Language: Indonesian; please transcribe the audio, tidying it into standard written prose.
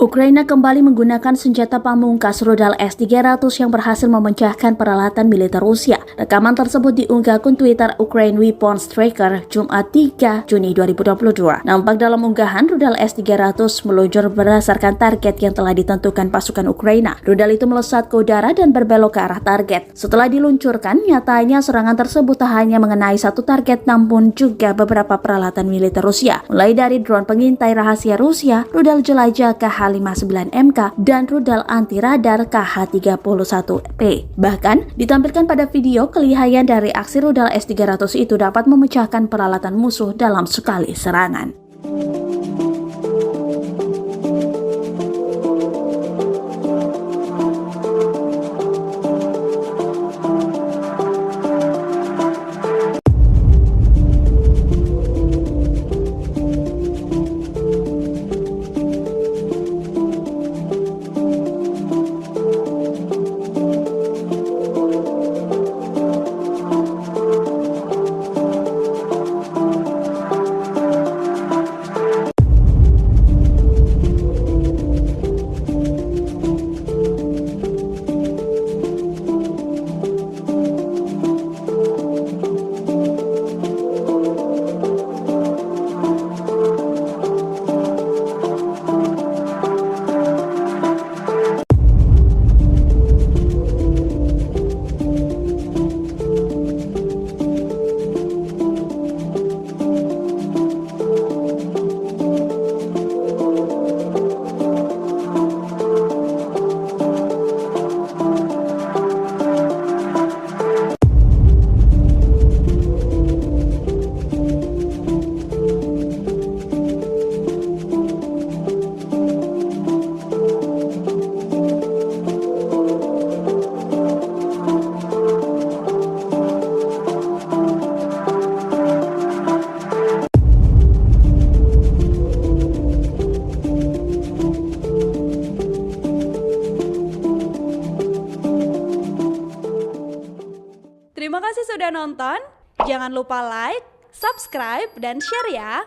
Ukraina kembali menggunakan senjata pamungkas rudal S-300 yang berhasil memecahkan peralatan militer Rusia. Rekaman tersebut diunggah akun Twitter Ukraine Weapons Tracker Jumat 3 Juni 2022. Nampak dalam unggahan, rudal S-300 meluncur berdasarkan target yang telah ditentukan pasukan Ukraina. Rudal itu melesat ke udara dan berbelok ke arah target. Setelah diluncurkan, nyatanya serangan tersebut tak hanya mengenai satu target namun juga beberapa peralatan militer Rusia, mulai dari drone pengintai rahasia Rusia, rudal jelajah KH-59MK, dan rudal anti-radar KH-31P. Bahkan, ditampilkan pada video kelihayan dari aksi rudal S-300 itu dapat memecahkan peralatan musuh dalam sekali serangan. Terima kasih sudah nonton. Jangan lupa like, subscribe, dan share ya.